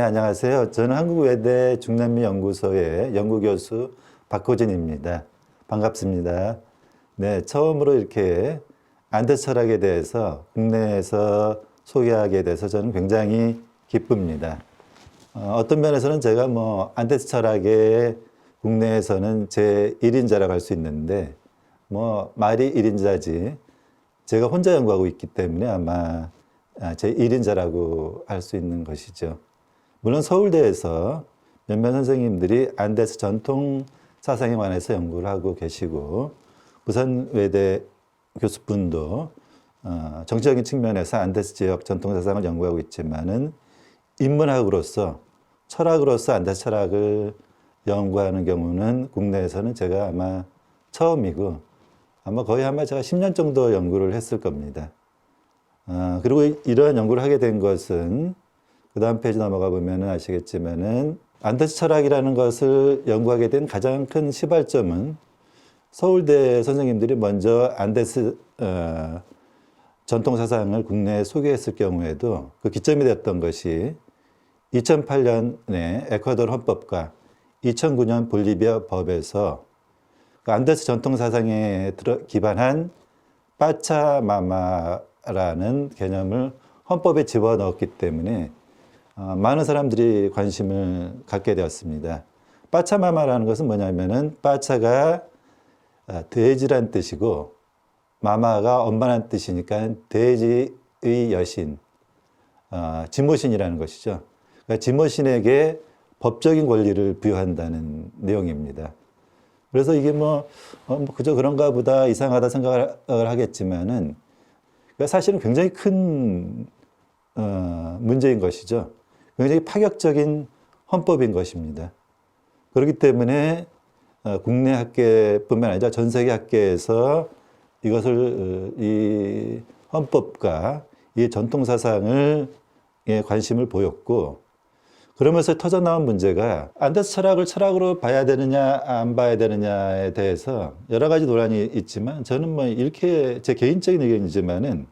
안녕하세요. 저는 한국외대 중남미연구소의 연구교수 박호진입니다. 반갑습니다. 네, 처음으로 이렇게 안데스 철학에 대해서 국내에서 소개하게 돼서 저는 굉장히 기쁩니다. 어떤 면에서는 제가 안데스 철학의 국내에서는 제 1인자라고 할 수 있는데, 말이 1인자지, 제가 혼자 연구하고 있기 때문에 아마 제 1인자라고 할 수 있는 것이죠. 물론 서울대에서 몇몇 선생님들이 안데스 전통 사상에 관해서 연구를 하고 계시고, 부산외대 교수분도 정치적인 측면에서 안데스 지역 전통 사상을 연구하고 있지만은 인문학으로서, 철학으로서 안데스 철학을 연구하는 경우는 국내에서는 제가 아마 처음이고, 아마 거의 제가 10년 정도 연구를 했을 겁니다. 그리고 이러한 연구를 하게 된 것은 그 다음 페이지 넘어가 보면 아시겠지만은 안데스 철학이라는 것을 연구하게 된 가장 큰 시발점은 서울대 선생님들이 먼저 안데스 전통 사상을 국내에 소개했을 경우에도 그 기점이 됐던 것이 2008년에 에콰도르 헌법과 2009년 볼리비아 법에서 그 안데스 전통 사상에 기반한 파차마마라는 개념을 헌법에 집어넣었기 때문에 많은 사람들이 관심을 갖게 되었습니다. 파차마마라는 것은 뭐냐면은 파차가 돼지란 뜻이고 마마가 엄마란 뜻이니까 돼지의 여신, 지모신이라는 것이죠. 그러니까 지모신에게 법적인 권리를 부여한다는 내용입니다. 그래서 이게 그저 그런가 보다 이상하다 생각을 하겠지만은 사실은 굉장히 큰 문제인 것이죠. 굉장히 파격적인 헌법인 것입니다. 그렇기 때문에 국내 학계뿐만 아니라 전 세계 학계에서 이것을 이 헌법과 이 전통 사상을 관심을 보였고, 그러면서 터져나온 문제가 안데스 철학을 철학으로 봐야 되느냐 안 봐야 되느냐에 대해서 여러 가지 논란이 있지만, 저는 이렇게 제 개인적인 의견이지만은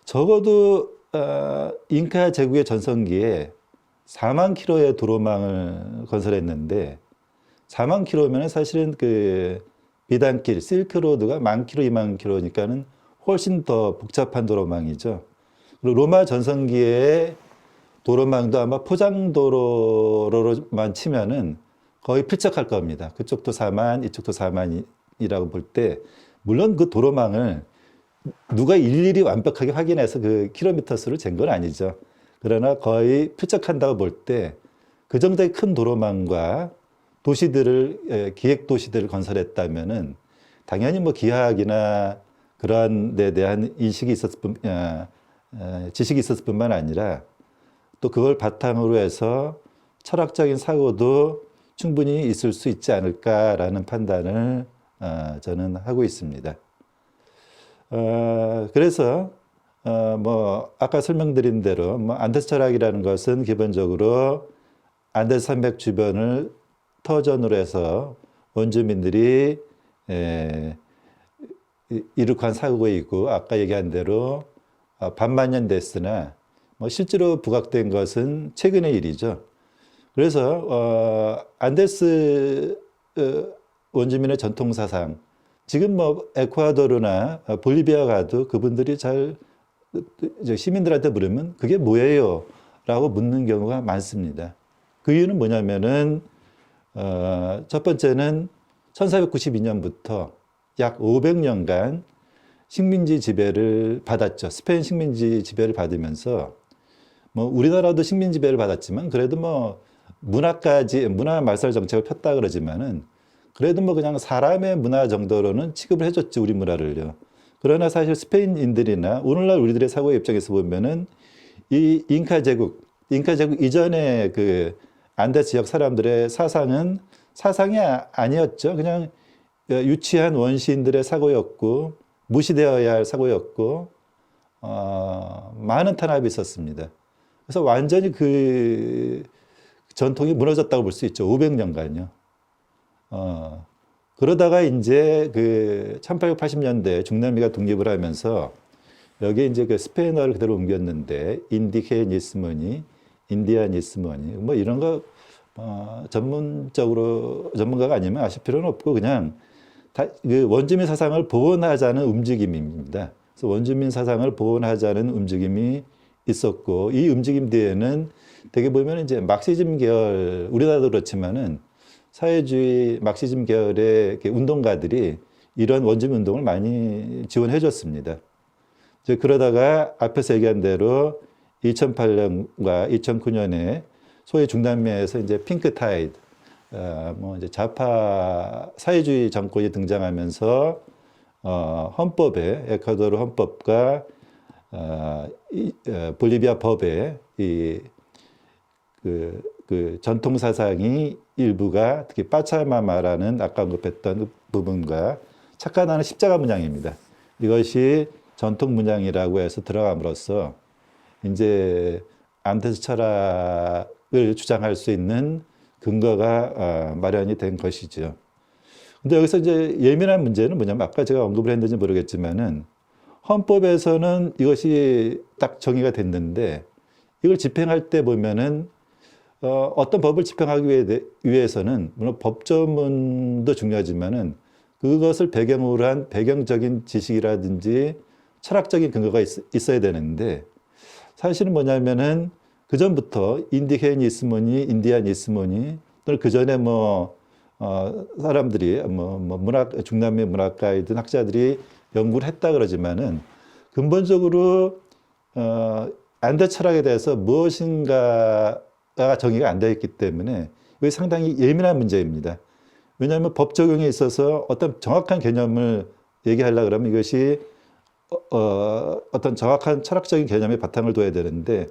적어도 잉카 제국의 전성기에 4만 킬로의 도로망을 건설했는데, 4만 킬로면 사실은 그 비단길, 실크로드가 1만 킬로, 2만 킬로니까는 훨씬 더 복잡한 도로망이죠. 그리고 로마 전성기에 도로망도 아마 포장도로로만 치면은 거의 필적할 겁니다. 그쪽도 4만, 이쪽도 4만이라고 볼 때, 물론 그 도로망을 누가 일일이 완벽하게 확인해서 그 킬로미터 수를 잰 건 아니죠. 그러나 거의 필적한다고 볼 때 그 정도의 큰 도로망과 도시들을, 기획 도시들을 건설했다면은 당연히 기하학이나 그러한 데 대한 인식이 지식이 있었을 뿐만 아니라 또 그걸 바탕으로 해서 철학적인 사고도 충분히 있을 수 있지 않을까라는 판단을 저는 하고 있습니다. 그래서 아까 설명드린 대로 안데스 철학이라는 것은 기본적으로 안데스 산맥 주변을 터전으로 해서 원주민들이 이룩한 사고이고, 아까 얘기한 대로 반만년 됐으나 실제로 부각된 것은 최근의 일이죠. 그래서 안데스 원주민의 전통 사상, 지금 에콰도르나 볼리비아 가도 그분들이 시민들한테 물으면 그게 뭐예요? 라고 묻는 경우가 많습니다. 그 이유는 뭐냐면은 첫 번째는 1492년부터 약 500년간 식민지 지배를 받았죠. 스페인 식민지 지배를 받으면서 우리나라도 식민 지배를 받았지만 그래도 문화 말살 정책을 폈다 그러지만은 그래도 그냥 사람의 문화 정도로는 취급을 해줬지, 우리 문화를요. 그러나 사실 스페인인들이나 오늘날 우리들의 사고의 입장에서 보면은 이 잉카 제국 이전의 그 안데스 지역 사람들의 사상이 아니었죠. 그냥 유치한 원시인들의 사고였고, 무시되어야 할 사고였고, 많은 탄압이 있었습니다. 그래서 완전히 그 전통이 무너졌다고 볼 수 있죠. 500년간요. 그러다가 이제 그 1880년대 중남미가 독립을 하면서 여기에 이제 그 스페인어를 그대로 옮겼는데 인디케니스모니 인디아니스모니 뭐 이런 거 전문가가 아니면 아실 필요는 없고 그냥 그 원주민 사상을 복원하자는 움직임입니다. 그래서 원주민 사상을 복원하자는 움직임이 있었고 이 움직임 뒤에는 되게 보면 이제 막시즘 계열 우리나라도 그렇지만은 사회주의 막시즘 계열의 운동가들이 이런 원주민 운동을 많이 지원해 줬습니다. 이제 그러다가 앞에서 얘기한 대로 2008년과 2009년에 소위 중남미에서 이제 핑크타이드, 뭐 이제 좌파 사회주의 정권이 등장하면서 헌법에 에콰도르 헌법과 볼리비아 법에 그 전통 사상이 일부가 특히 빠차마마라는 아까 언급했던 부분과 착안하는 십자가 문양입니다. 이것이 전통 문양이라고 해서 들어감으로써 이제 안데스 철학을 주장할 수 있는 근거가 마련이 된 것이죠. 근데 여기서 이제 예민한 문제는 뭐냐면 아까 제가 언급을 했는지 모르겠지만은 헌법에서는 이것이 딱 정의가 됐는데 이걸 집행할 때 보면은 어떤 법을 집행하기 위해서는 물론 법조문도 중요하지만은 그것을 배경으로 한 배경적인 지식이라든지 철학적인 근거가 있어야 되는데 사실은 뭐냐면은 그 전부터 인디게니스모니, 인디아니스모니 또는 그 전에 사람들이 중남미 문학가이든 학자들이 연구를 했다 그러지만은 근본적으로 안데 철학에 대해서 무엇인가가 정의가 안 되어 있기 때문에 이게 상당히 예민한 문제입니다. 왜냐하면 법 적용에 있어서 어떤 정확한 개념을 얘기하려고 그러면 이것이 어떤 정확한 철학적인 개념에 바탕을 둬야 되는데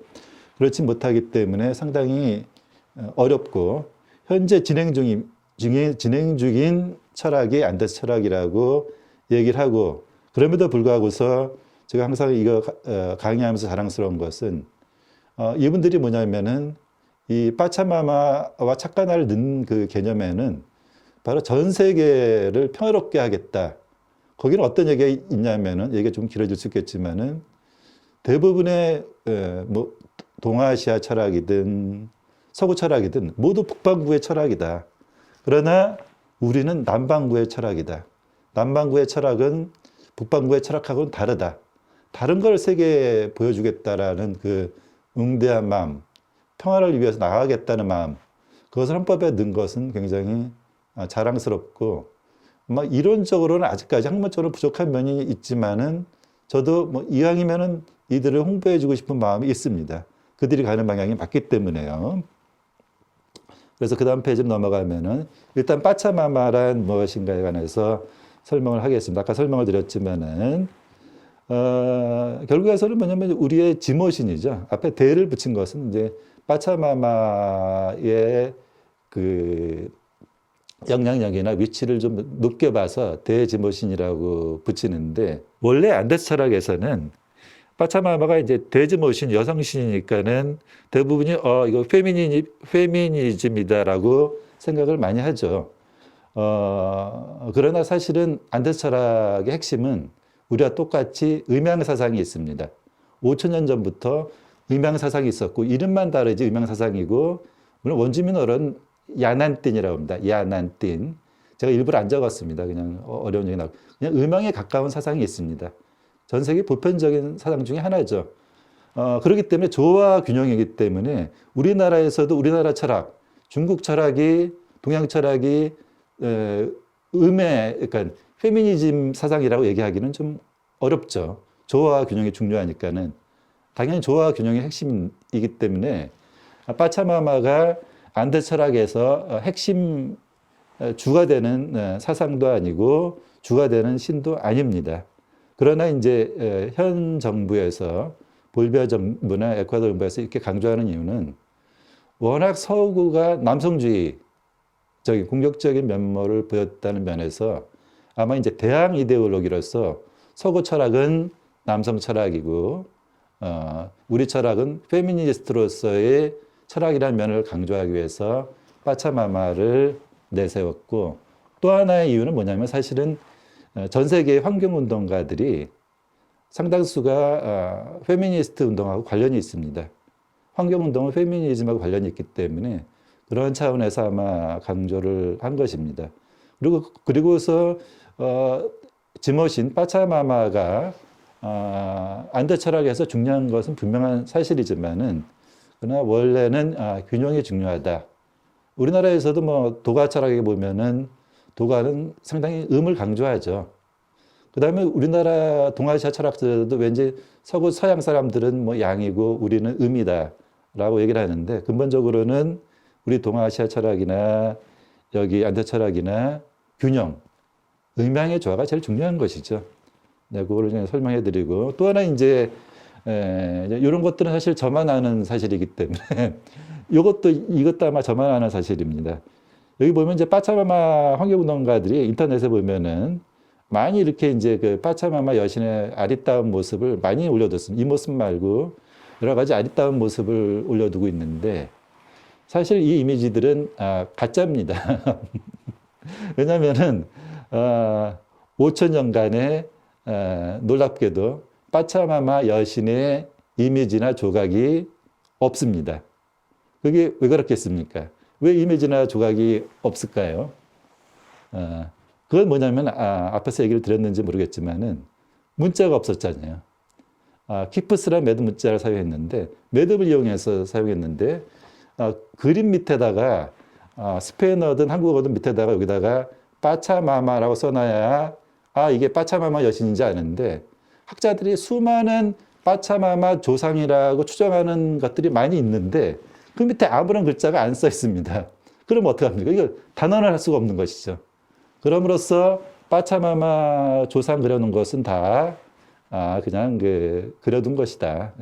그렇지 못하기 때문에 상당히 어렵고 현재 진행 중인 철학이 안데스 철학이라고 얘기를 하고 그럼에도 불구하고서 제가 항상 이거 강의하면서 자랑스러운 것은 이분들이 뭐냐면은 이 빠차마마와 착가나를 넣은 그 개념에는 바로 전 세계를 평화롭게 하겠다. 거기는 어떤 얘기가 있냐면은 얘기가 좀 길어질 수 있겠지만은 대부분의 뭐 동아시아 철학이든 서구 철학이든 모두 북반구의 철학이다. 그러나 우리는 남반구의 철학이다. 남반구의 철학은 북반구의 철학하고는 다르다. 다른 걸 세계에 보여주겠다라는 그 응대한 마음, 평화를 위해서 나가겠다는 마음, 그것을 헌법에 넣은 것은 굉장히 자랑스럽고 이론적으로는 아직까지 학문적으로 부족한 면이 있지만은 저도 뭐 이왕이면은 이들을 홍보해주고 싶은 마음이 있습니다. 그들이 가는 방향이 맞기 때문에요. 그래서 그 다음 페이지로 넘어가면은 일단 빠차마마란 무엇인가에 관해서 설명을 하겠습니다. 아까 설명을 드렸지만은 결국에서는 뭐냐면 우리의 지모신이죠. 앞에 대를 붙인 것은 이제 빠차마마의 그 영향력이나 위치를 좀 높게 봐서 대지모신이라고 붙이는데 원래 안데스 철학에서는 빠차마마가 이제 대지모신 여성신이니까는 대부분이 이거 페미니즘이다라고 생각을 많이 하죠. 그러나 사실은 안데스 철학의 핵심은 우리와 똑같이 음양 사상이 있습니다. 5,000년 전부터 음양 사상이 있었고 이름만 다르지 음양 사상이고 물론 원주민어로는 야난틴이라고 합니다. 야난틴. 제가 일부러 안 적었습니다. 그냥 어려운 얘기 나고 그냥 음양에 가까운 사상이 있습니다. 전 세계 보편적인 사상 중에 하나죠. 그렇기 때문에 조화 균형이기 때문에 우리나라에서도 우리나라 철학, 중국 철학이 동양 철학이 그러니까 페미니즘 사상이라고 얘기하기는 좀 어렵죠. 조화 균형이 중요하니까는 당연히 조화 균형이 핵심이기 때문에 빠차마마가 안데 철학에서 핵심 주가 되는 사상도 아니고 주가 되는 신도 아닙니다. 그러나 이제 현 정부에서 볼비아 정부나 에콰도르 정부에서 이렇게 강조하는 이유는 워낙 서구가 남성주의적인 공격적인 면모를 보였다는 면에서 아마 이제 대항 이데올로기로서 서구 철학은 남성 철학이고 우리 철학은 페미니스트로서의 철학이라는 면을 강조하기 위해서 빠차마마를 내세웠고 또 하나의 이유는 뭐냐면 사실은 전 세계의 환경운동가들이 상당수가 페미니스트 운동하고 관련이 있습니다. 환경운동은 페미니즘하고 관련이 있기 때문에 그런 차원에서 아마 강조를 한 것입니다. 그리고서 지모신 파차마마가 안대 철학에서 중요한 것은 분명한 사실이지만은 그러나 원래는 균형이 중요하다. 우리나라에서도 뭐 도가 철학에 보면은 도가는 상당히 음을 강조하죠. 그다음에 우리나라 동아시아 철학자들도 왠지 서구 서양 사람들은 뭐 양이고 우리는 음이다라고 얘기를 하는데 근본적으로는 우리 동아시아 철학이나 여기 안대 철학이나 균형, 음양의 조화가 제일 중요한 것이죠. 네, 그거를 이제 설명해 드리고 또 하나 이제 이런 것들은 사실 저만 아는 사실이기 때문에 이것도 아마 저만 아는 사실입니다. 여기 보면 이제 파차마마 환경운동가들이 인터넷에 보면은 많이 이렇게 이제 그 파차마마 여신의 아리따운 모습을 많이 올려뒀습니다. 이 모습 말고 여러 가지 아리따운 모습을 올려두고 있는데 사실 이 이미지들은 가짜입니다. 왜냐하면은 5천 년간의 놀랍게도 파차마마 여신의 이미지나 조각이 없습니다. 그게 왜 그렇겠습니까? 왜 이미지나 조각이 없을까요? 그건 뭐냐면 앞에서 얘기를 드렸는지 모르겠지만은 문자가 없었잖아요. 키프스란 매듭 문자를 사용했는데 매듭을 이용해서 사용했는데 그림 밑에다가 스페인어든 한국어든 밑에다가 여기다가 파차마마라고 써놔야 이게 파차마마 여신인지 아는데 학자들이 수많은 파차마마 조상이라고 추정하는 것들이 많이 있는데 그 밑에 아무런 글자가 안 써 있습니다. 그럼 어떡합니까? 이거 단언을 할 수가 없는 것이죠. 그럼으로써 파차마마 조상 그려놓은 것은 다 그냥 그려둔 것이다.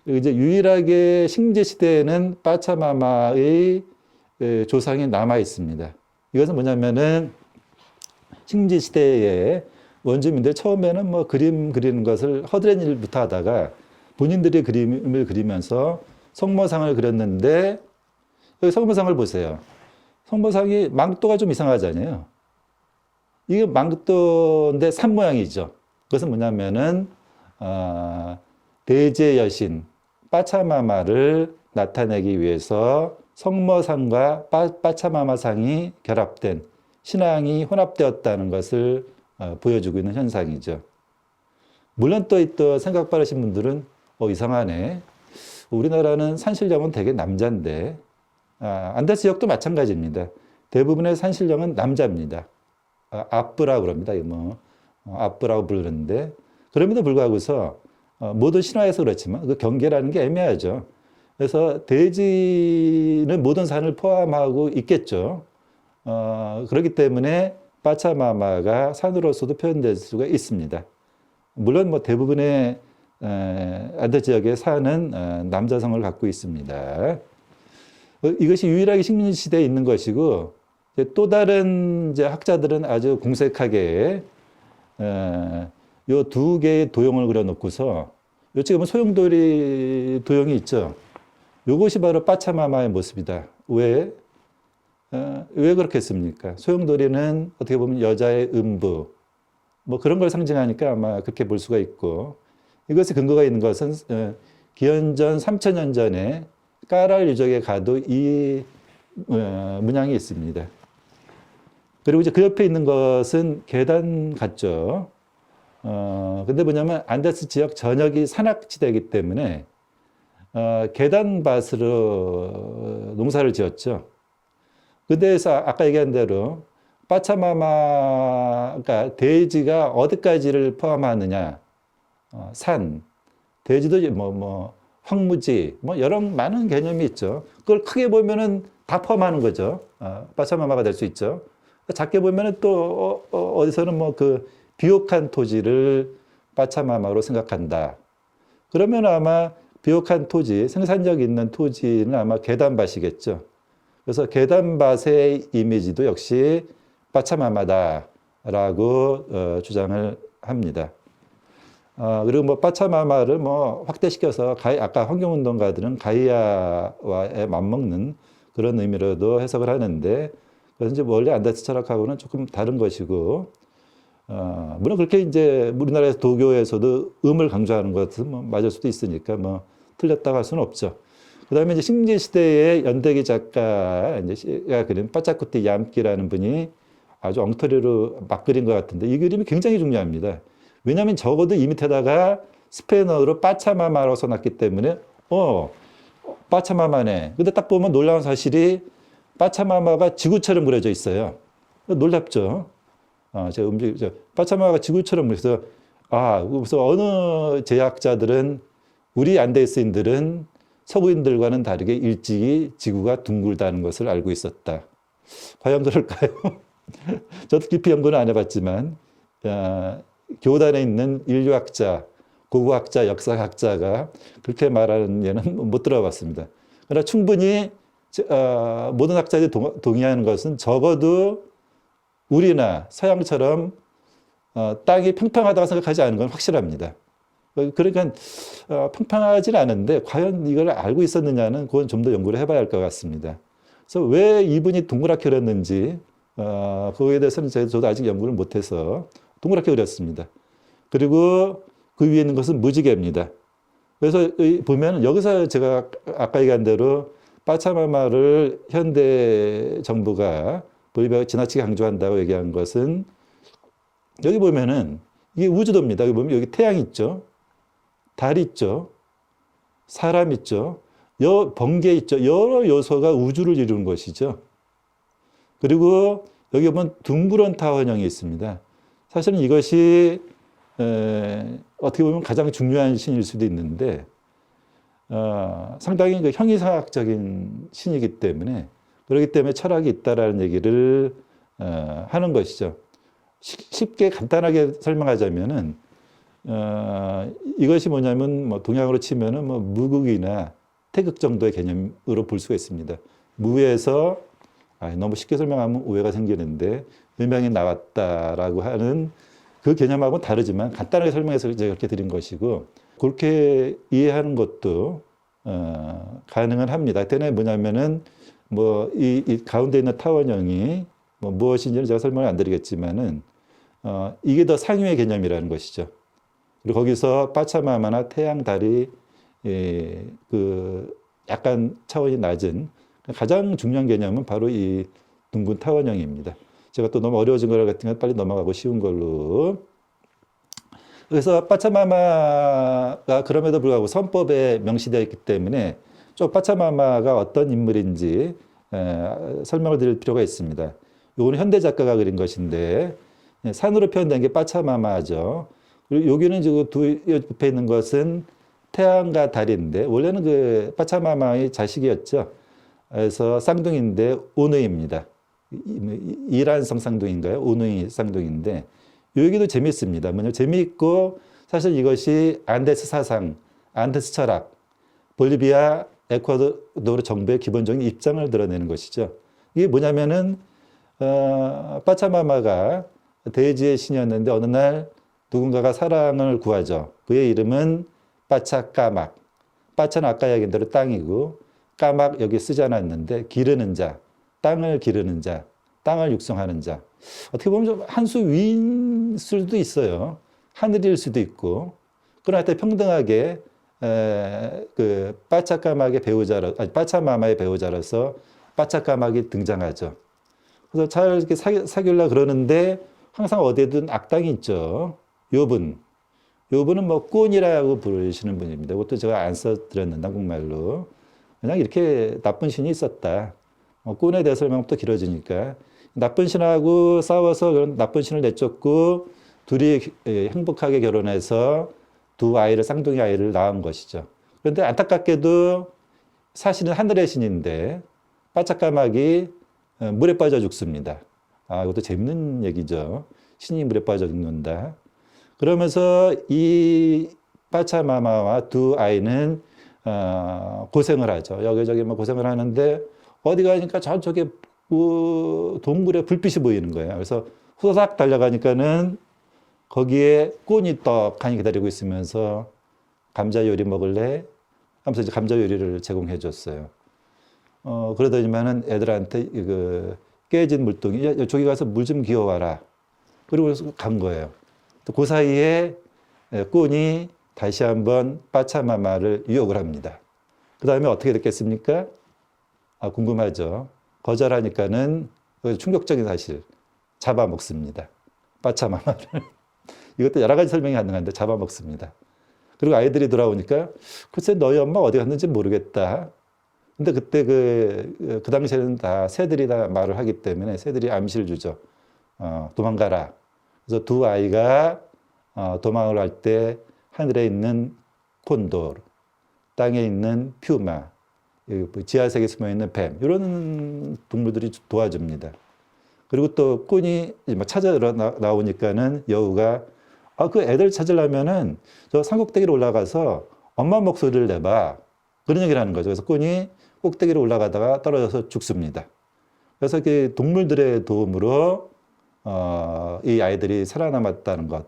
이제 유일하게 식민지 시대에는 파차마마의 조상이 남아 있습니다. 이것은 뭐냐면은 식민지 시대에 원주민들 처음에는 뭐 그림 그리는 것을 허드렛 일부터 하다가 본인들이 그림을 그리면서 성모상을 그렸는데 여기 성모상을 보세요. 성모상이 망토가 좀 이상하잖아요. 이게 망토인데 산 모양이죠. 그것은 뭐냐면은 대제 여신 파차마마를 나타내기 위해서 성모상과 파차마마상이 결합된 신앙이 혼합되었다는 것을 보여주고 있는 현상이죠. 물론 또 생각 빠르신 분들은 이상하네. 우리나라는 산신령은 되게 남자인데 안데스 지역도 마찬가지입니다. 대부분의 산신령은 남자입니다. 아프라고 그럽니다. 아프라고 부르는데 그럼에도 불구하고서 모든 신화에서 그렇지만 그 경계라는 게 애매하죠. 그래서 대지는 모든 산을 포함하고 있겠죠. 그렇기 때문에 파차마마가 산으로서도 표현될 수가 있습니다. 물론 뭐 대부분의 안데 지역의 산은 남자성을 갖고 있습니다. 이것이 유일하게 식민지 시대에 있는 것이고 또 다른 이제 학자들은 아주 공색하게 요 두 개의 도형을 그려놓고서 요쪽에 보면 소용돌이 도형이 있죠. 요것이 바로 파차마마의 모습이다. 왜 그렇겠습니까? 소용돌이는 어떻게 보면 여자의 음부 뭐 그런 걸 상징하니까 아마 그렇게 볼 수가 있고 이것의 근거가 있는 것은 기원전 3000년 전에 까랄 유적에 가도 이 문양이 있습니다. 그리고 이제 그 옆에 있는 것은 계단 같죠. 근데 뭐냐면 안데스 지역 전역이 산악지대이기 때문에 계단밭으로 농사를 지었죠. 그데서 아까 얘기한 대로 파차마마가 대지가 어디까지를 포함하느냐, 산, 대지도 황무지, 여러 많은 개념이 있죠. 그걸 크게 보면은 다 포함하는 거죠. 파차마마가 될 수 있죠. 작게 보면은 또 어디서는 그 비옥한 토지를 파차마마로 생각한다. 그러면 아마 비옥한 토지, 생산력 있는 토지는 아마 계단밭이겠죠. 그래서 계단밭의 이미지도 역시 파차마마다라고 주장을 합니다. 그리고 파차마마를 확대시켜서 아까 환경운동가들은 가이아와에 맞먹는 그런 의미로도 해석을 하는데 그래서 이제 원래 안데스 철학하고는 조금 다른 것이고 물론 그렇게 이제 우리나라에서 도교에서도 음을 강조하는 것은 맞을 수도 있으니까 틀렸다고 할 수는 없죠. 그다음에 이제 식민지 시대의 연대기 작가 이제가 그린 빠짜꾸티 얌끼라는 분이 아주 엉터리로 막 그린 것 같은데 이 그림이 굉장히 중요합니다. 왜냐하면 적어도 이 밑에다가 스페인어로 빠차마마라고 써놨기 때문에 빠차마마네. 근데 딱 보면 놀라운 사실이 빠차마마가 지구처럼 그려져 있어요. 놀랍죠. 제가 빠차마마가 지구처럼 그래서 그래서 어느 제약자들은 우리 안데스인들은 서구인들과는 다르게 일찍이 지구가 둥글다는 것을 알고 있었다. 과연 그럴까요? 저도 깊이 연구는 안 해봤지만 교단에 있는 인류학자, 고고학자, 역사학자가 그렇게 말하는 예는 못 들어봤습니다. 그러나 충분히 모든 학자들이 동의하는 것은 적어도 우리나 서양처럼 땅이 평평하다고 생각하지 않은 건 확실합니다. 그러니까 평평하지는 않은데 과연 이걸 알고 있었느냐는 그건 좀 더 연구를 해봐야 할 것 같습니다. 그래서 왜 이분이 동그랗게 그렸는지 그거에 대해서는 저도 아직 연구를 못해서 동그랗게 그렸습니다. 그리고 그 위에 있는 것은 무지개입니다. 그래서 보면 여기서 제가 아까 얘기한 대로 빠차마마를 현대 정부가 볼리비아가 지나치게 강조한다고 얘기한 것은 여기 보면은 이게 우주도입니다. 여기 보면 여기 태양 있죠. 달 있죠. 사람 있죠. 번개 있죠. 여러 요소가 우주를 이루는 것이죠. 그리고 여기 보면 둥그런 타원형이 있습니다. 사실은 이것이 어떻게 보면 가장 중요한 신일 수도 있는데 상당히 그 형이상학적인 신이기 때문에 그렇기 때문에 철학이 있다라는 얘기를 하는 것이죠. 쉽게 간단하게 설명하자면은 이것이 뭐냐면 뭐 동양으로 치면은 뭐 무극이나 태극 정도의 개념으로 볼 수가 있습니다. 무에서 너무 쉽게 설명하면 오해가 생기는데 음양이 나왔다라고 하는 그 개념하고는 다르지만 간단하게 설명해서 제가 그렇게 드린 것이고 그렇게 이해하는 것도 가능은 합니다. 때문에 뭐냐면은 뭐 이 가운데 있는 타원형이 뭐 무엇인지는 제가 설명을 안 드리겠지만은 이게 더 상위의 개념이라는 것이죠. 그리고 거기서 빠차마마나 태양, 달이 그 약간 차원이 낮은 가장 중요한 개념은 바로 이 둥근 타원형입니다. 제가 또 너무 어려워진 거 같으면 빨리 넘어가고 쉬운 걸로. 그래서 빠차마마가 그럼에도 불구하고 선법에 명시되어 있기 때문에 좀 빠차마마가 어떤 인물인지 설명을 드릴 필요가 있습니다. 이거는 현대 작가가 그린 것인데 산으로 표현된 게 빠차마마죠. 그리고 여기는 지금 두 옆에 있는 것은 태양과 달인데 원래는 그 빠차마마의 자식이었죠. 그래서 쌍둥이인데 오누이입니다. 이란성 쌍둥이인가요? 오누이 쌍둥이인데 여기도 재미있습니다. 뭐냐면 재미있고 사실 이것이 안데스 사상, 안데스 철학, 볼리비아, 에콰도르 정부의 기본적인 입장을 드러내는 것이죠. 이게 뭐냐면은 빠차마마가 대지의 신이었는데 어느 날 누군가가 사랑을 구하죠. 그의 이름은 빠차까막. 빠차는 아까 얘기한 대로 땅이고 까막 여기 쓰지 않았는데 기르는 자, 땅을 기르는 자, 땅을 육성하는 자. 어떻게 보면 좀 한 수 위인 수도 있어요. 하늘일 수도 있고. 그러나 하여튼 평등하게 그 빠차까막의 배우자로, 아니 빠차마마의 배우자로서 빠차까막이 등장하죠. 그래서 잘 이렇게 사귀려고 그러는데 항상 어디에든 악당이 있죠. 욥은. 욥은 뭐 꾼이라고 부르시는 분입니다. 그것도 제가 안 써드렸는데 한국말로. 그냥 이렇게 나쁜 신이 있었다. 꾼에 대해서 설명부터 길어지니까 나쁜 신하고 싸워서 그런 나쁜 신을 내쫓고 둘이 행복하게 결혼해서 두 아이를 쌍둥이 아이를 낳은 것이죠. 그런데 안타깝게도 사실은 하늘의 신인데 빠짝까마귀 물에 빠져 죽습니다. 이것도 재밌는 얘기죠. 신이 물에 빠져 죽는다. 그러면서 이 빠차마마와 두 아이는 고생을 하죠. 여기저기 뭐 고생을 하는데 어디 가니까 저쪽에 동굴에 불빛이 보이는 거예요. 그래서 후다닥 달려가니까는 거기에 꾼이 떡하니 기다리고 있으면서 감자 요리 먹을래? 하면서 이제 감자 요리를 제공해 줬어요. 그러더니만은 애들한테 그 깨진 물동이 야, 저기 가서 물 좀 기어와라. 그리고 간 거예요. 또 그 사이에 꾼이 다시 한번 빠차마마를 유혹을 합니다. 그 다음에 어떻게 됐겠습니까? 궁금하죠. 거절하니까는 충격적인 사실, 잡아먹습니다. 빠차마마를. 이것도 여러 가지 설명이 가능한데 잡아먹습니다. 그리고 아이들이 돌아오니까 글쎄 너희 엄마 어디 갔는지 모르겠다. 근데 그때 그 당시에는 다 새들이 다 말을 하기 때문에 새들이 암시를 주죠. 도망가라. 그래서 두 아이가 도망을 할 때 하늘에 있는 콘도르, 땅에 있는 퓨마, 지하색에 숨어 있는 뱀, 이런 동물들이 도와줍니다. 그리고 또 꾼이 찾아러 나오니까는 여우가 그 애들 찾으려면은 저 산꼭대기로 올라가서 엄마 목소리를 내봐. 그런 얘기를 하는 거죠. 그래서 꾼이 꼭대기로 올라가다가 떨어져서 죽습니다. 그래서 그 동물들의 도움으로 이 아이들이 살아남았다는 것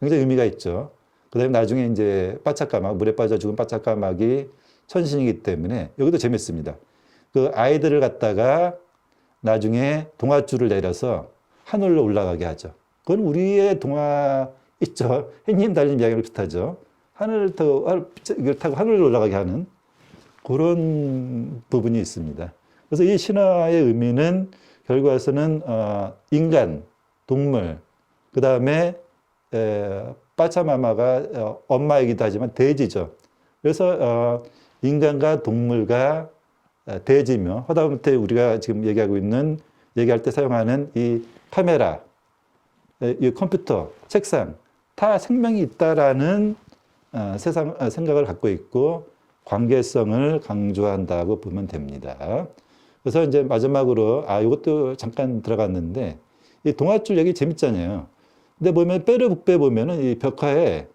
굉장히 의미가 있죠. 그다음에 나중에 이제 빠짝까막 물에 빠져 죽은 빠짝까막이 천신이기 때문에 여기도 재밌습니다. 그 아이들을 갖다가 나중에 동아줄을 내려서 하늘로 올라가게 하죠. 그건 우리의 동화 있죠. 햇님 달님 이야기랑 비슷하죠. 하늘을 타고 하늘로 올라가게 하는 그런 부분이 있습니다. 그래서 이 신화의 의미는 결과에서는 인간, 동물, 그 다음에 빠차마마가 엄마이기도 하지만 돼지죠. 그래서 인간과 동물과 돼지며 하다못해 우리가 지금 얘기할 때 사용하는 이 카메라, 이 컴퓨터, 책상 다 생명이 있다라는 생각을 갖고 있고 관계성을 강조한다고 보면 됩니다. 그래서 이제 마지막으로 이것도 잠깐 들어갔는데 이 동아줄 얘기 재밌잖아요. 근데 보면 페루 북부에 보면은 이 벽화에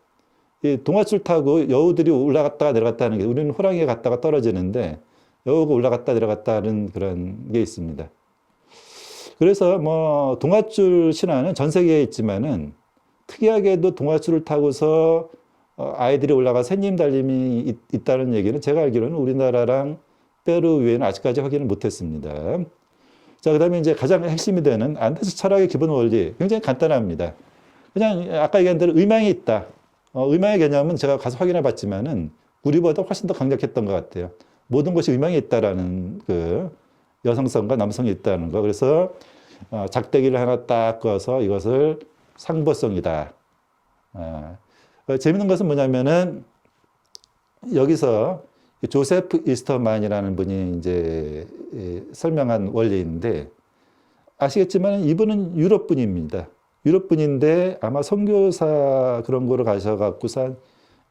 이 동아줄 타고 여우들이 올라갔다가 내려갔다 하는 게 우리는 호랑이가 갔다가 떨어지는데 여우가 올라갔다 내려갔다 하는 그런 게 있습니다. 그래서 뭐 동아줄 신화는 전 세계에 있지만은 특이하게도 동아줄을 타고서 아이들이 올라가 새님 달님이 있다는 얘기는 제가 알기로는 우리나라랑 페루 외에는 아직까지 확인을 못했습니다. 자, 그 다음에 이제 가장 핵심이 되는 안데스 철학의 기본 원리 굉장히 간단합니다. 그냥 아까 얘기한 대로 의망이 있다. 의망의 개념은 제가 가서 확인해 봤지만은 우리보다 훨씬 더 강력했던 것 같아요. 모든 것이 의망이 있다라는 그 여성성과 남성이 있다는 거. 그래서 작대기를 하나 딱 꺼서 이것을 상보성이다. 재밌는 것은 뭐냐면은 여기서 조세프 이스터만이라는 분이 이제 설명한 원리인데 아시겠지만 이분은 유럽 분입니다. 유럽 분인데 아마 선교사 그런 거로 가셔갖고서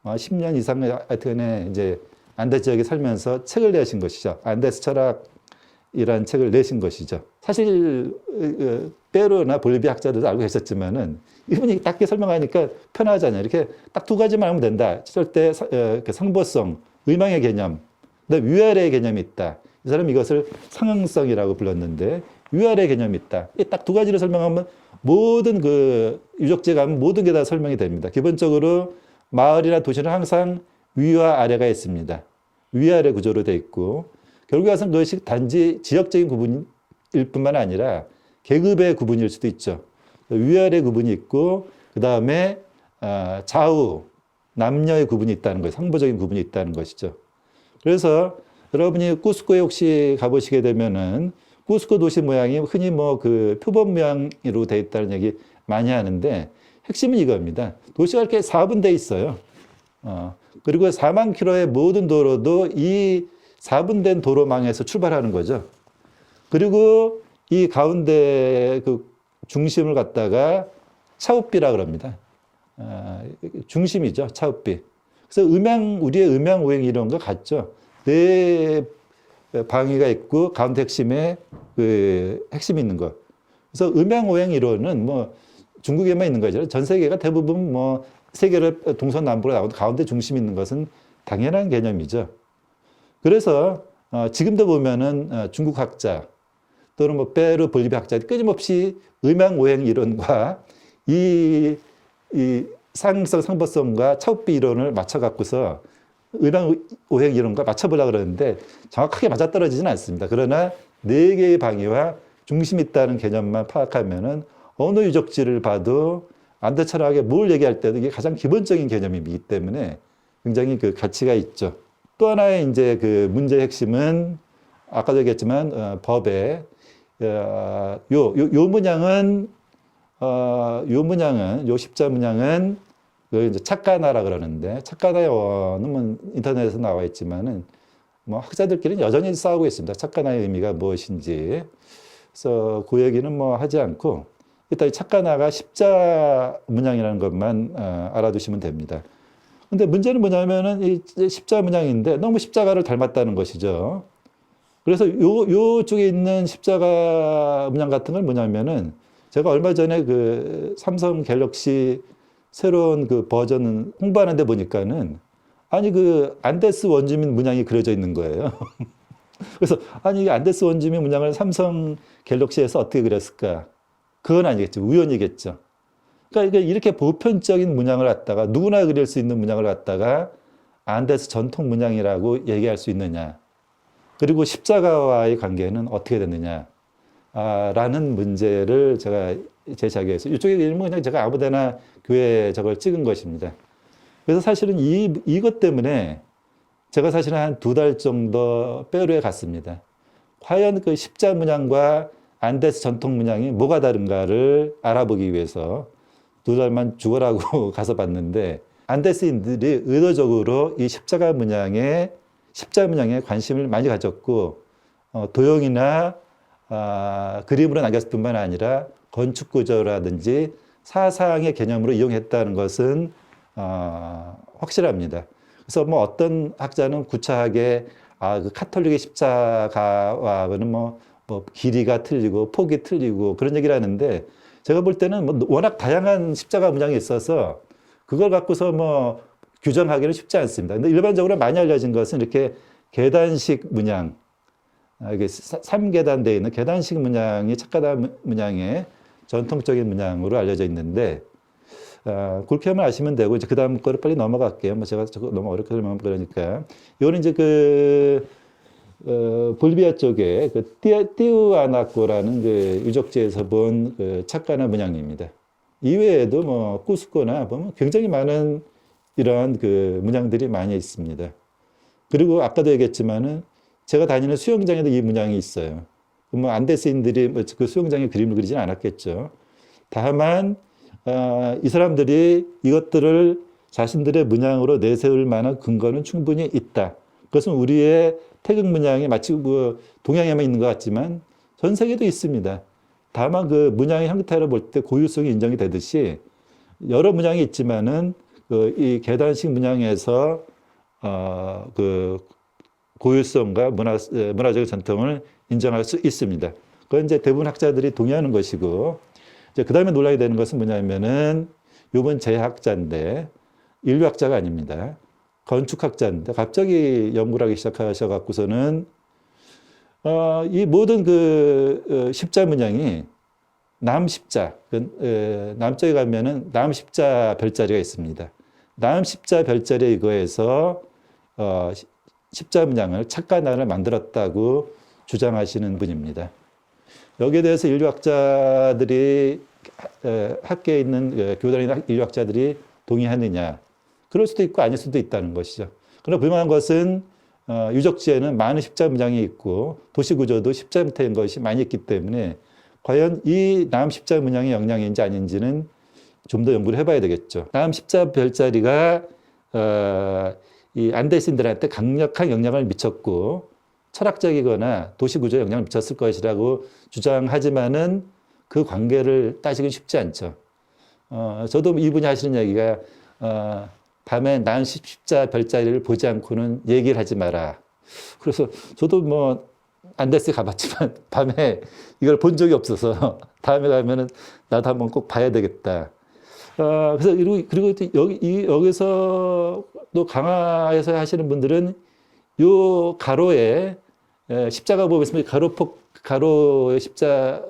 10년 이상 하여튼에 이제 안데 지역에 살면서 책을 내신 것이죠. 안데스 철학이라는 책을 내신 것이죠. 사실 페루나 볼리비아 학자들도 알고 계셨지만은 이분이 딱히 설명하니까 편하잖아요. 이렇게 딱 두 가지만 하면 된다. 절대 상보성, 의망의 개념, 그다음에 위아래의 개념이 있다. 이 사람이 이것을 상응성이라고 불렀는데 위아래 개념이 있다. 이 딱 두 가지를 설명하면 모든 그 유적지에 가면 모든 게 다 설명이 됩니다. 기본적으로 마을이나 도시는 항상 위와 아래가 있습니다. 위아래 구조로 되어 있고 결국에 와서는 그것이 단지 지역적인 구분일 뿐만 아니라 계급의 구분일 수도 있죠. 위아래 구분이 있고 그 다음에 좌우 남녀의 구분이 있다는 거예요. 상보적인 구분이 있다는 것이죠. 그래서 여러분이 쿠스코에 혹시 가보시게 되면은 쿠스코 도시 모양이 흔히 뭐 그 표범 모양으로 되어 있다는 얘기 많이 하는데 핵심은 이겁니다. 도시가 이렇게 4분돼 있어요. 그리고 4만 킬로의 모든 도로도 이 4분된 도로망에서 출발하는 거죠. 그리고 이 가운데 그 중심을 갖다가 차우비라 그럽니다. 중심이죠, 차우비. 그래서 우리의 음양 오행 이론과 같죠. 네 방위가 있고 가운데 핵심에 그 핵심이 있는 것. 그래서 음양 오행 이론은 뭐 중국에만 있는 거죠. 전 세계가 대부분 뭐 세계를 동서남북으로 나오고 가운데 중심이 있는 것은 당연한 개념이죠. 그래서 지금도 보면은 중국 학자 또는 뭐 페루, 볼리비아 학자들이 끊임없이 음양 오행 이론과 이 상응성, 상보성과 차우비 이론을 맞춰 갖고서 음양 오행 이론과 맞춰보려고 그러는데 정확하게 맞아떨어지지는 않습니다. 그러나 네 개의 방위와 중심이 있다는 개념만 파악하면은 어느 유적지를 봐도 안대 철학에 뭘 얘기할 때도 이게 가장 기본적인 개념이기 때문에 굉장히 그 가치가 있죠. 또 하나의 이제 그 문제의 핵심은 아까도 얘기했지만 법에 요 문양은 요 십자 문양은 그 이제 착가나라 그러는데 착가나의 원은 뭐 인터넷에서 나와 있지만은 뭐 학자들끼리는 여전히 싸우고 있습니다. 착가나의 의미가 무엇인지. 그래서 그 얘기는 뭐 하지 않고 일단 이 착가나가 십자 문양이라는 것만 알아두시면 됩니다. 근데 문제는 뭐냐면은 이 십자 문양인데 너무 십자가를 닮았다는 것이죠. 그래서 요 쪽에 있는 십자가 문양 같은 건 뭐냐면은 제가 얼마 전에 그 삼성 갤럭시 새로운 그 버전 홍보하는데 보니까는 아니 그 안데스 원주민 문양이 그려져 있는 거예요. 그래서 아니 이 안데스 원주민 문양을 삼성 갤럭시에서 어떻게 그렸을까? 그건 아니겠죠. 우연이겠죠. 그러니까 이렇게 보편적인 문양을 갖다가 누구나 그릴 수 있는 문양을 갖다가 안데스 전통 문양이라고 얘기할 수 있느냐. 그리고 십자가와의 관계는 어떻게 됐느냐. 라는 문제를 제가 제시하기 위해서 이쪽에 있는 그냥 제가 아무데나 교회에 저걸 찍은 것입니다. 그래서 사실은 이것 때문에 제가 사실은 한 2달 정도 페루에 갔습니다. 과연 그 십자 문양과 안데스 전통 문양이 뭐가 다른가를 알아보기 위해서 2달만 죽어라고 가서 봤는데 안데스인들이 의도적으로 이 십자 문양에 관심을 많이 가졌고 도형이나 그림으로 남겼을 뿐만 아니라 건축 구조라든지 사상의 개념으로 이용했다는 것은 확실합니다. 그래서 뭐 어떤 학자는 구차하게 그 카톨릭의 십자가와는 뭐 길이가 틀리고 폭이 틀리고 그런 얘기를 하는데 제가 볼 때는 뭐 워낙 다양한 십자가 문양이 있어서 그걸 갖고서 뭐 규정하기는 쉽지 않습니다. 근데 일반적으로 많이 알려진 것은 이렇게 계단식 문양, 이게 3계단 되어 있는 계단식 문양이 착가다 문양의 전통적인 문양으로 알려져 있는데 그렇게만 아시면 되고 이제 그 다음 거를 빨리 넘어갈게요. 뭐 제가 너무 어렵게 설명하면 그러니까 이거는 이제 그 볼리비아 쪽에 그 띠우아나코라는 그 유적지에서 본 그 착가나 문양입니다. 이외에도 뭐 쿠스코나 보면 굉장히 많은 이러한 그 문양들이 많이 있습니다. 그리고 아까도 얘기했지만은 제가 다니는 수영장에도 이 문양이 있어요. 뭐 안데스인들이 뭐 그 수영장에 그림을 그리지는 않았겠죠. 다만 이 사람들이 이것들을 자신들의 문양으로 내세울 만한 근거는 충분히 있다. 그것은 우리의 태극 문양이 마치 뭐 동양에만 있는 것 같지만 전 세계도 있습니다. 다만 그 문양의 형태를 볼 때 고유성이 인정이 되듯이 여러 문양이 있지만은 이 계단식 문양에서 그 고유성과 문화적 전통을 인정할 수 있습니다. 그건 이제 대부분 학자들이 동의하는 것이고, 이제 그 다음에 논란이 되는 것은 뭐냐면은, 이번 제학자인데, 인류학자가 아닙니다. 건축학자인데, 갑자기 연구를 하기 시작하셔갖고서는, 이 모든 그 십자 문양이 남십자, 남쪽에 가면은 남십자 별자리가 있습니다. 남십자 별자리 이거에서 십자 문양을 착가나를 만들었다고 주장하시는 분입니다. 여기에 대해서 인류학자들이 학계에 있는 교단이나 인류학자들이 동의하느냐? 그럴 수도 있고 아닐 수도 있다는 것이죠. 그러나 분명한 것은 유적지에는 많은 십자 문양이 있고 도시 구조도 십자 형태인 것이 많이 있기 때문에 과연 이 남십자 문양의 영향인지 아닌지는 좀 더 연구를 해봐야 되겠죠. 남십자 별자리가 이 안데스인들한테 강력한 영향을 미쳤고 철학적이거나 도시 구조에 영향을 미쳤을 것이라고 주장하지만은 그 관계를 따지긴 쉽지 않죠. 저도 이분이 하시는 얘기가 밤에 남십자 별자리를 보지 않고는 얘기를 하지 마라. 그래서 저도 뭐 안데스에 가봤지만 밤에 이걸 본 적이 없어서 다음에 가면은 나도 한번 꼭 봐야 되겠다. 그래서 그리고 여기서 또 강화해서 하시는 분들은 요 가로에 십자가 보면 가로의 십자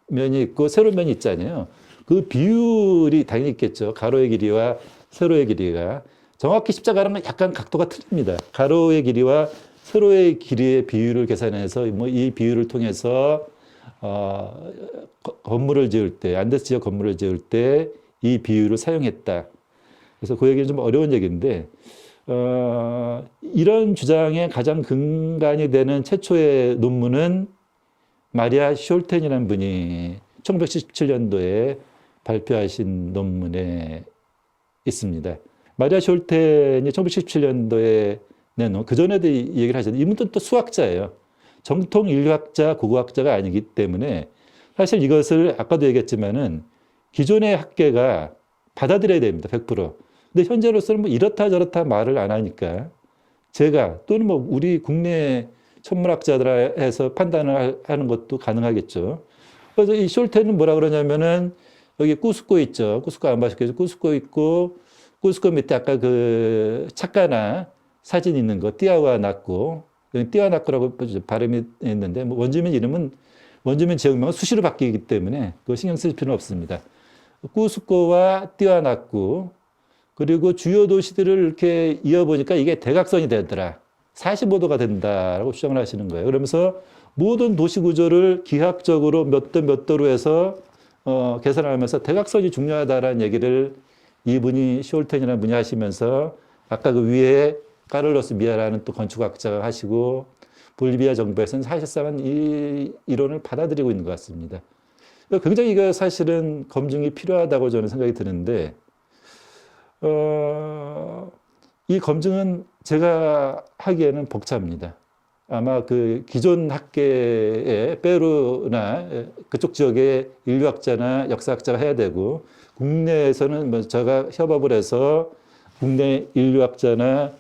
면이 있고 세로 면이 있잖아요. 그 비율이 당연히 있겠죠. 가로의 길이와 세로의 길이가 정확히 십자가랑은 약간 각도가 틀립니다. 가로의 길이와 세로의 길이의 비율을 계산해서 뭐 이 비율을 통해서 건물을 지을 때, 안데스 지역 건물을 지을 때 이 비율을 사용했다. 그래서 그 얘기는 좀 어려운 얘기인데, 이런 주장의 가장 근간이 되는 최초의 논문은 마리아 숄텐이라는 분이 1977년도에 발표하신 논문에 있습니다. 마리아 숄텐이 1917년도에 내놓은, 그전에도 이 얘기를 하셨는데, 이분도 또 수학자예요. 정통 인류학자, 고고학자가 아니기 때문에 사실 이것을 아까도 얘기했지만은 기존의 학계가 받아들여야 됩니다. 100%. 근데 현재로서는 뭐 이렇다 저렇다 말을 안 하니까 제가 또는 뭐 우리 국내 천문학자들에서 판단을 하는 것도 가능하겠죠. 그래서 이 숄텐은 뭐라 그러냐면은 여기 꾸스코 있죠. 꾸스코 안 보셨겠죠? 꾸스코 있고 꾸스코 밑에 아까 그 착가나 사진 있는 거 띠아와나쿠, 띠아나쿠라고 발음이 있는데 뭐 원주민 지역명은 수시로 바뀌기 때문에 그거 신경 쓸 필요는 없습니다. 꾸스코와 띠아나쿠 그리고 주요 도시들을 이렇게 이어보니까 이게 대각선이 되더라. 45도가 된다라고 주장을 하시는 거예요. 그러면서 모든 도시 구조를 기하학적으로 몇 도 몇 도로 해서 계산하면서 대각선이 중요하다라는 얘기를 이분이 숄텐이라는 분이 하시면서 아까 그 위에 카를로스 미아라는 또 건축학자가 하시고 볼리비아 정부에서는 사실상은 이 이론을 받아들이고 있는 것 같습니다. 굉장히 이거 사실은 검증이 필요하다고 저는 생각이 드는데 이 검증은 제가 하기에는 벅찹니다. 아마 그 기존 학계의 페루나 그쪽 지역의 인류학자나 역사학자가 해야 되고 국내에서는 뭐 제가 협업을 해서 국내 인류학자나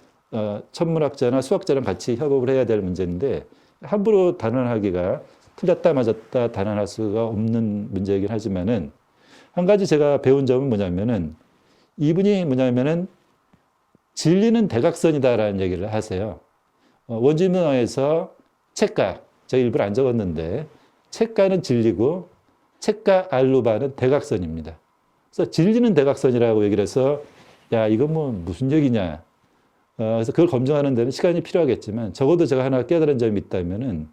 천문학자나 수학자랑 같이 협업을 해야 될 문제인데 함부로 단언하기가 틀렸다 맞았다 단언할 수가 없는 문제이긴 하지만은 한 가지 제가 배운 점은 뭐냐면은 이분이 뭐냐면은 진리는 대각선이다라는 얘기를 하세요. 원주민어에서 책가, 제가 일부러 안 적었는데 책가는 진리고 책가 알루바는 대각선입니다. 그래서 진리는 대각선이라고 얘기를 해서 야 이건 뭐 무슨 얘기냐. 그래서 그걸 검증하는 데는 시간이 필요하겠지만 적어도 제가 하나 깨달은 점이 있다면은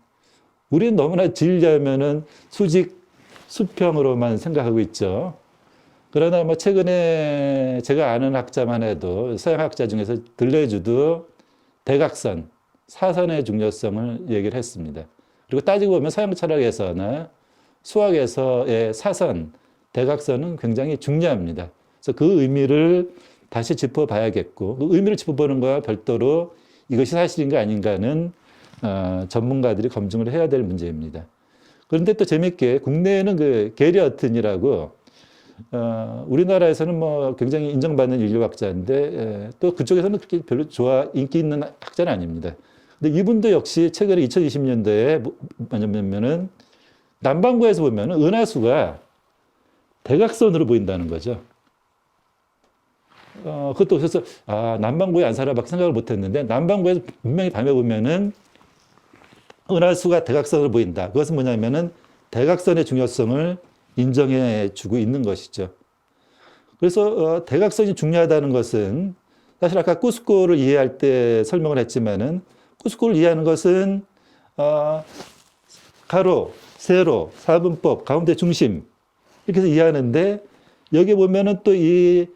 우리는 너무나 진리하면은 수직 수평으로만 생각하고 있죠. 그러나 뭐 최근에 제가 아는 학자만 해도 서양학자 중에서 들레주도 대각선, 사선의 중요성을 얘기를 했습니다. 그리고 따지고 보면 서양 철학에서나 수학에서의 사선, 대각선은 굉장히 중요합니다. 그래서 그 의미를 다시 짚어봐야겠고 그 의미를 짚어보는 거와 별도로 이것이 사실인가 아닌가는 전문가들이 검증을 해야 될 문제입니다. 그런데 또 재밌게 국내에는 그 게리 어튼이라고 우리나라에서는 뭐 굉장히 인정받는 인류학자인데 또 그쪽에서는 그렇게 별로 인기 있는 학자는 아닙니다. 근데 이분도 역시 최근에 2020년도에 뭐냐면은 남반구에서 보면은 은하수가 대각선으로 보인다는 거죠. 그것도 그래서 남반구에 안 살아봤고 생각을 못했는데 남반구에서 분명히 밤에 보면은 은하수가 대각선으로 보인다. 그것은 뭐냐면은 대각선의 중요성을 인정해 주고 있는 것이죠. 그래서 대각선이 중요하다는 것은 사실 아까 꾸스코를 이해할 때 설명을 했지만은 꾸스코를 이해하는 것은 가로, 세로, 사분법, 가운데 중심 이렇게 해서 이해하는데 여기 보면은 또 이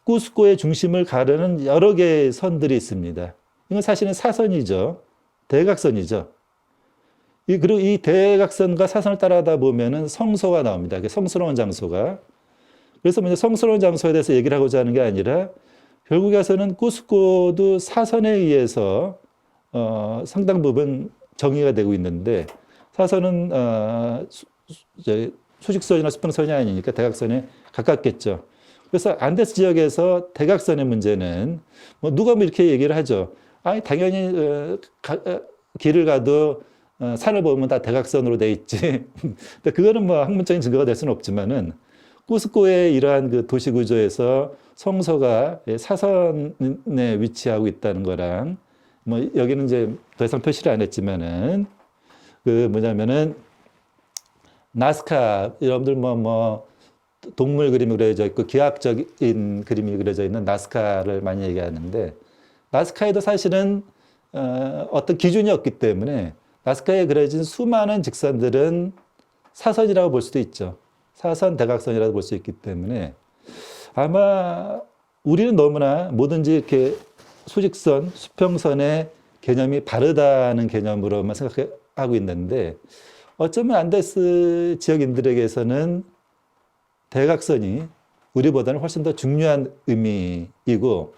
꾸스코의 중심을 가르는 여러 개의 선들이 있습니다. 이건 사실은 사선이죠. 대각선이죠. 그리고 이 대각선과 사선을 따라가다 보면은 성소가 나옵니다. 성스러운 장소가. 그래서 먼저 성스러운 장소에 대해서 얘기를 하고자 하는 게 아니라 결국에서는 꾸스코도 사선에 의해서 상당 부분 정의가 되고 있는데 사선은 수직선이나 수평선이 아니니까 대각선에 가깝겠죠. 그래서 안데스 지역에서 대각선의 문제는 뭐 누가 뭐 이렇게 얘기를 하죠. 당연히 길을 가도 산을 보면 다 대각선으로 돼 있지. 근데 그거는 뭐 학문적인 증거가 될 수는 없지만은 꾸스코의 이러한 그 도시 구조에서 성소가 사선에 위치하고 있다는 거랑 뭐 여기는 이제 더 이상 표시를 안 했지만은 그 뭐냐면은 나스카 여러분들 뭐 동물 그림이 그려져 있고 기하학적인 그림이 그려져 있는 나스카를 많이 얘기하는데 나스카에도 사실은 어떤 기준이 없기 때문에 나스카에 그려진 수많은 직선들은 사선이라고 볼 수도 있죠. 사선, 대각선이라고 볼 수 있기 때문에 아마 우리는 너무나 뭐든지 이렇게 수직선, 수평선의 개념이 바르다는 개념으로만 생각하고 있는데 어쩌면 안데스 지역인들에게서는 대각선이 우리보다는 훨씬 더 중요한 의미이고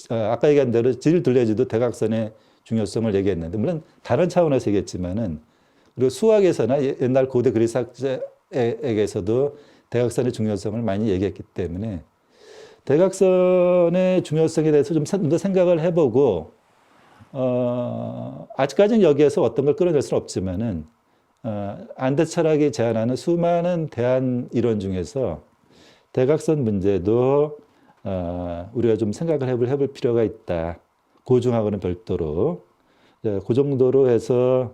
아까 얘기한 대로 질 둘레지도 대각선의 중요성을 얘기했는데 물론 다른 차원에서 얘기했지만은 그리고 수학에서나 옛날 고대 그리스 학자에게서도 대각선의 중요성을 많이 얘기했기 때문에 대각선의 중요성에 대해서 좀 더 생각을 해보고 아직까지는 여기에서 어떤 걸 끌어낼 수는 없지만은 안데스 철학이 제안하는 수많은 대안 이론 중에서 대각선 문제도 우리가 좀 생각을 해볼 필요가 있다. 고중하고는 별도로 그 정도로 해서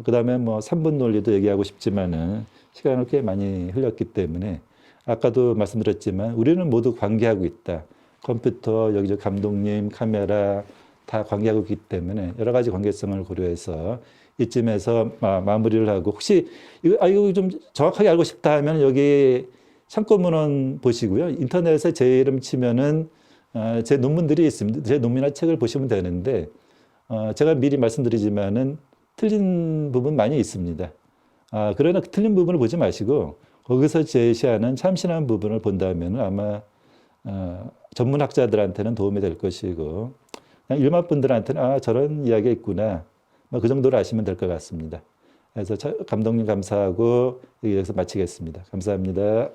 그다음에 뭐 3분 논리도 얘기하고 싶지만은 시간을 꽤 많이 흘렸기 때문에 아까도 말씀드렸지만 우리는 모두 관계하고 있다. 컴퓨터, 여기저기 감독님, 카메라 다 관계하고 있기 때문에 여러 가지 관계성을 고려해서 이쯤에서 마무리를 하고 혹시 이거 좀 정확하게 알고 싶다 하면 여기 참고문헌 보시고요. 인터넷에 제 이름 치면은 제 논문들이 있습니다. 제 논문이나 책을 보시면 되는데 제가 미리 말씀드리지만은 틀린 부분 많이 있습니다. 그러나 틀린 부분을 보지 마시고 거기서 제시하는 참신한 부분을 본다면 아마 전문학자들한테는 도움이 될 것이고 그냥 일반 분들한테는 저런 이야기가 있구나 그 정도로 아시면 될 것 같습니다. 그래서 감독님 감사하고 여기서 마치겠습니다. 감사합니다.